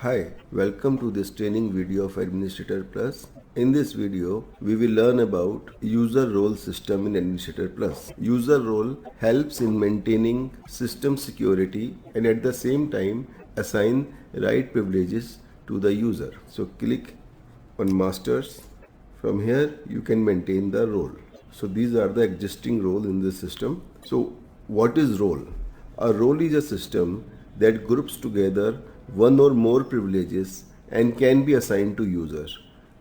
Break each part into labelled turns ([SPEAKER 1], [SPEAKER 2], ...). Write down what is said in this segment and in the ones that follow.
[SPEAKER 1] Hi, welcome to this training video of Administrator Plus. In this video, we will learn about user role system in Administrator Plus. User role helps in maintaining system security and at the same time assign right privileges to the user. So click on Masters. From here, you can maintain the role. So these are the existing role in this system. So what is role? A role is a system that groups together one or more privileges and can be assigned to users.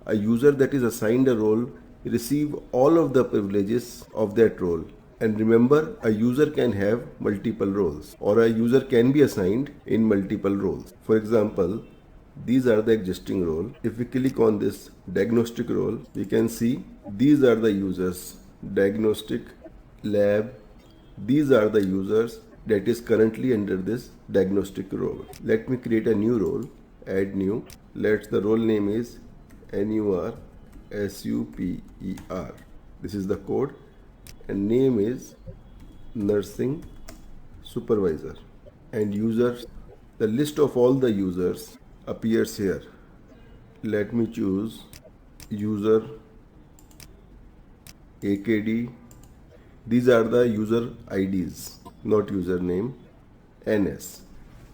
[SPEAKER 1] A user that is assigned a role receive all of the privileges of that role. And remember, a user can have multiple roles or a user can be assigned in multiple roles. For example, these are the existing role. If we click on this diagnostic role, we can see these are the users: diagnostic, lab. These are the users that is currently under this diagnostic role. Let me create a new role, add new. Let the role name is NUR SUPER. This is the code and name is nursing supervisor. And users, the list of all the users appears here. Let me choose user AKD. These are the user IDs, not username, NS.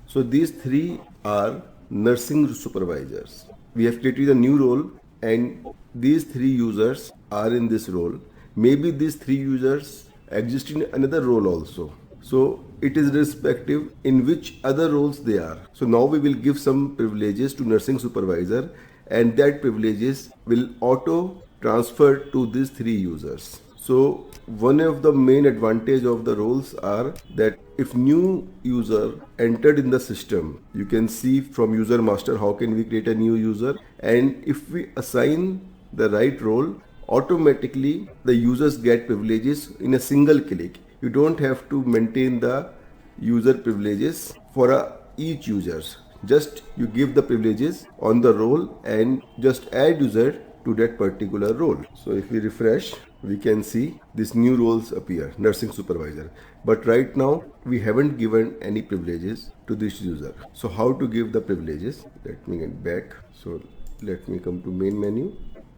[SPEAKER 1] So these three are nursing supervisors. We have created a new role and these three users are in this role. Maybe these three users exist in another role also. So it is respective in which other roles they are. So now we will give some privileges to nursing supervisor and that privileges will auto transfer to these three users. So one of the main advantage of the roles are that if new user entered in the system, you can see from user master how can we create a new user, and if we assign the right role, automatically the users get privileges in a single click. You don't have to maintain the user privileges for each users. Just you give the privileges on the role and just add user to that particular role. So if we refresh, we can see these new roles appear, nursing supervisor. But right now we haven't given any privileges to this user. So how to give the privileges? Let me get back. So let me come to main menu.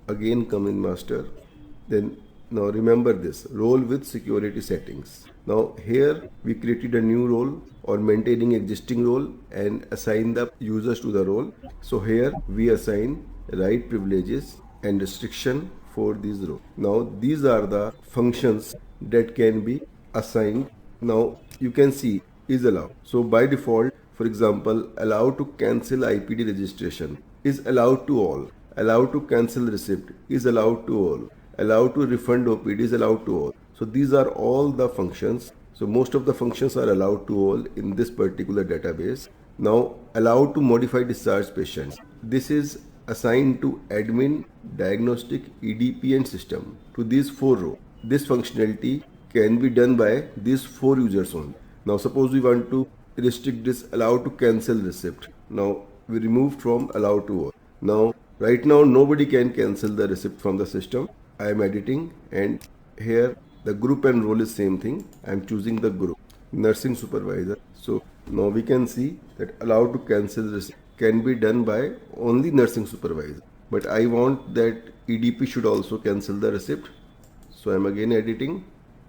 [SPEAKER 1] Again come in master. Then now remember this role with security settings. Now here we created a new role or maintaining existing role and assign the users to the role. So here we assign right privileges and restriction for this role. Now these are the functions that can be assigned. Now you can see is allowed. So by default, for example, allow to cancel IPD registration is allowed to all. Allow to cancel receipt is allowed to all. Allow to refund OPD is allowed to all. So these are all the functions. So most of the functions are allowed to all in this particular database. Now allow to modify discharge patients. This is assigned to admin, diagnostic, EDP and system. To these four rows. This functionality can be done by these four users only. Now suppose we want to restrict this allow to cancel receipt. Now we removed from allow to all. Now right now nobody can cancel the receipt from the system. I am editing and here the group and role is same thing. I am choosing the group nursing supervisor. So now we can see that allow to cancel receipt can be done by only nursing supervisor. But I want that EDP should also cancel the receipt. So I am again editing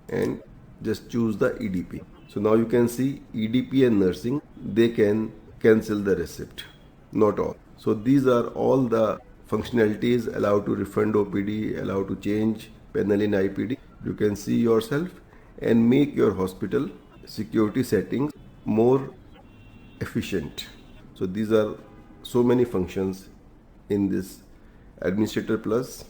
[SPEAKER 1] and just choose the EDP. So now you can see EDP and nursing, they can cancel the receipt, not all. So these are all the functionalities. Allow to refund OPD, allow to change panel in IPD. You can see yourself and make your hospital security settings more efficient. So these are so many functions in this Administrator Plus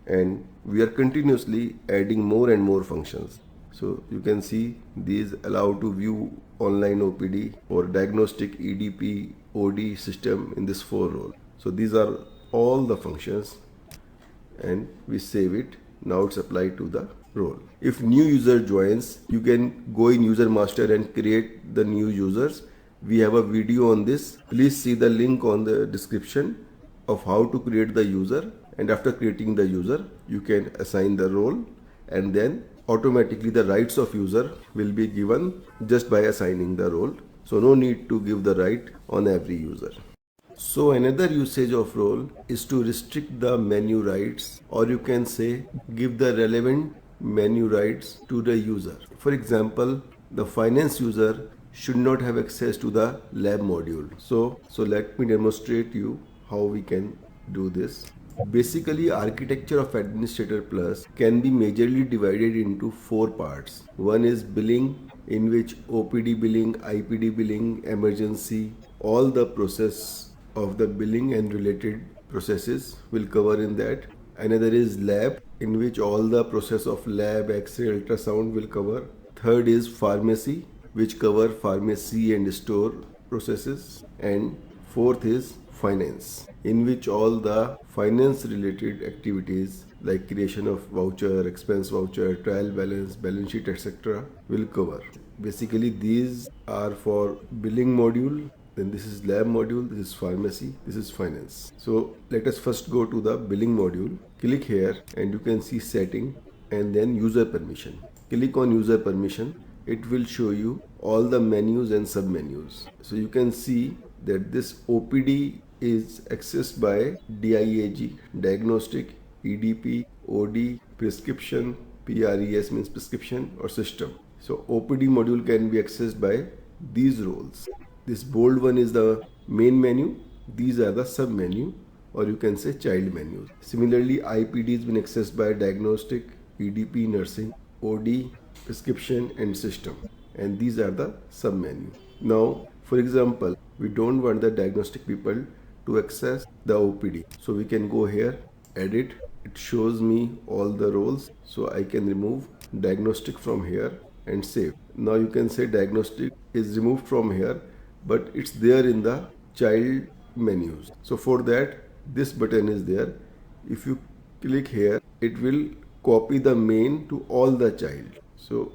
[SPEAKER 1] and we are continuously adding more and more functions. So you can see these allow to view online OPD or diagnostic EDP OD system in this four role. So these are all the functions and we save it. Now it's applied to the role. If new user joins, you can go in user master and create the new users. We have a video on this. Please see the link on the description of how to create the user, and after creating the user you can assign the role and then automatically the rights of user will be given just by assigning the role. So no need to give the right on every user. So another usage of role is to restrict the menu rights, or you can say give the relevant menu rights to the user. For example, the finance user should not have access to the lab module. So let me demonstrate you how we can do this. Basically, architecture of Administrator Plus can be majorly divided into four parts. One is billing, in which OPD billing, IPD billing, emergency, all the process of the billing and related processes will cover in that. Another is lab, in which all the process of lab, X-ray, ultrasound will cover. Third is pharmacy, which cover pharmacy and store processes. And fourth is finance, in which all the finance related activities like creation of voucher, expense voucher, trial balance, balance sheet, etc. will cover. Basically, these are for billing module. Then this is lab module, this is pharmacy, this is finance. So let us first go to the billing module. Click here and you can see setting and then user permission. Click on user permission. It will show you all the menus and submenus. So you can see that this OPD is accessed by DIAG, diagnostic, EDP, OD, prescription, PRES means prescription or system. So OPD module can be accessed by these roles. This bold one is the main menu. These are the sub menu, or you can say child menus. Similarly, IPD has been accessed by diagnostic, EDP, nursing, OD, prescription and system, and these are the sub menu. Now, for example, we don't want the diagnostic people to access the OPD, so we can go here, edit. It shows me all the roles, so I can remove diagnostic from here and save. Now you can say diagnostic is removed from here, but it's there in the child menus. So for that, this button is there. If you click here, it will copy the main to all the child. So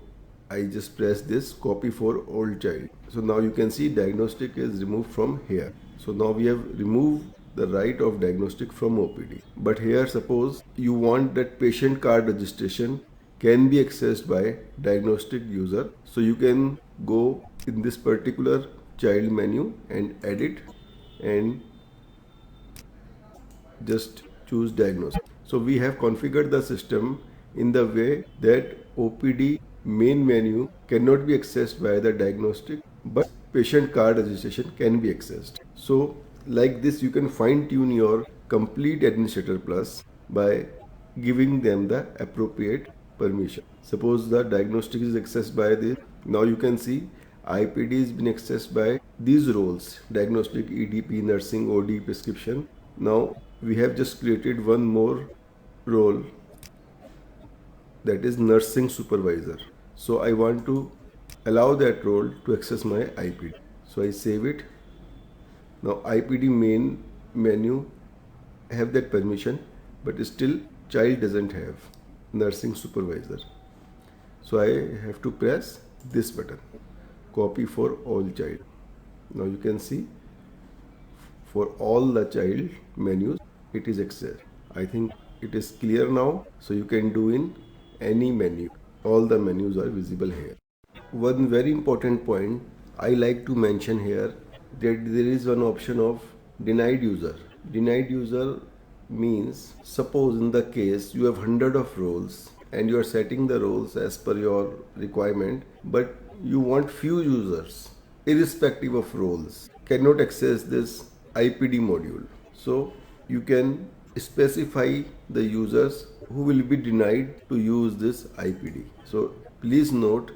[SPEAKER 1] I just press this copy for all child. So now you can see diagnostic is removed from here. So now we have removed the right of diagnostic from OPD. But here suppose you want that patient card registration can be accessed by diagnostic user. So you can go in this particular child menu and edit and just choose diagnostic. So we have configured the system in the way that OPD main menu cannot be accessed by the diagnostic, but patient card registration can be accessed. So like this, you can fine tune your complete Administrator Plus by giving them the appropriate permission. Suppose the diagnostic is accessed by this. Now you can see IPD has been accessed by these roles: diagnostic, EDP, nursing, OD, prescription. Now we have just created one more role, that is nursing supervisor. So I want to allow that role to access my IPD. So I save it. Now IPD main menu have that permission, but still child doesn't have nursing supervisor. So I have to press this button, copy for all child. Now you can see for all the child menus it is accessed. I think it is clear now. So you can do in any menu. All the menus are visible here. One very important point I like to mention here, that there is one option of denied user. Denied user means, suppose in the case you have 100 of roles and you are setting the roles as per your requirement, but you want few users irrespective of roles cannot access this IPD module. So you can specify the users who will be denied to use this IPD. So please note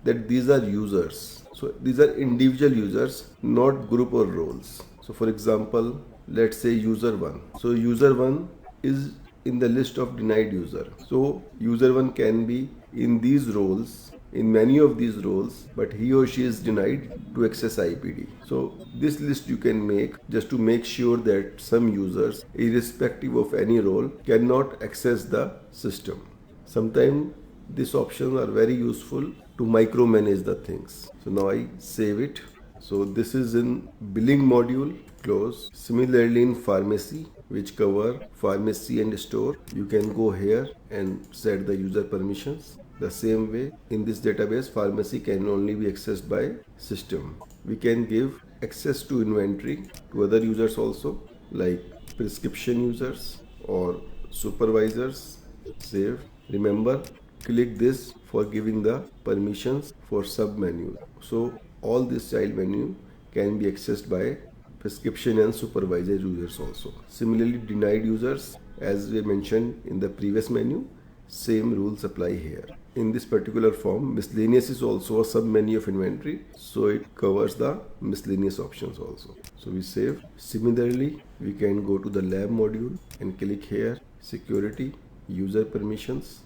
[SPEAKER 1] that these are users. So these are individual users, not group or roles. So for example, let's say user 1. So user 1 is in the list of denied user. So user 1 can be in these roles, in many of these roles, but he or she is denied to access IPD. So this list you can make just to make sure that some users, irrespective of any role, cannot access the system. Sometimes these options are very useful to micromanage the things. So now I save it. So this is in billing module, close. Similarly in pharmacy, which cover pharmacy and store, you can go here and set the user permissions. The same way, in this database, pharmacy can only be accessed by system. We can give access to inventory to other users also, like prescription users or supervisors. Save. Remember, click this for giving the permissions for sub menu. So all this child menu can be accessed by prescription and supervisor users also. Similarly, denied users, as we mentioned in the previous menu, same rules apply here. In this particular form, miscellaneous is also a sub menu of inventory, so it covers the miscellaneous options also. So we save. Similarly, we can go to the lab module and click here, security, user permissions.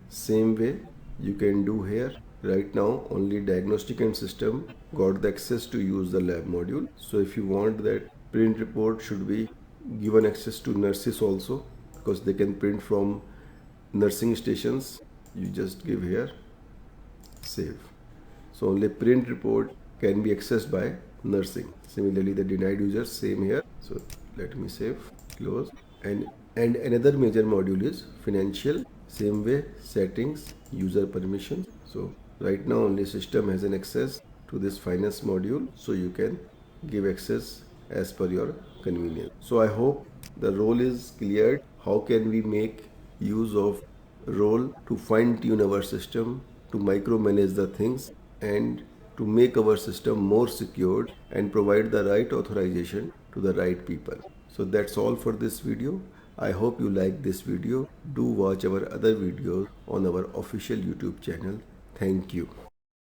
[SPEAKER 1] Same way you can do here. Right now only diagnostic and system got the access to use the lab module. So if you want that print report should be given access to nurses also, because they can print from nursing stations, you just give here, save. So only print report can be accessed by nursing. Similarly, the denied users, same here. So let me save, close. And another major module is financial. Same way, settings, user permission. So right now only system has an access to this finance module, so you can give access as per your convenience. So I hope the role is cleared. How can we make use of role to fine tune our system, to micromanage the things, and to make our system more secured and provide the right authorization to the right people. So that's all for this video. I hope you like this video. Do watch our other videos on our official YouTube channel. Thank you.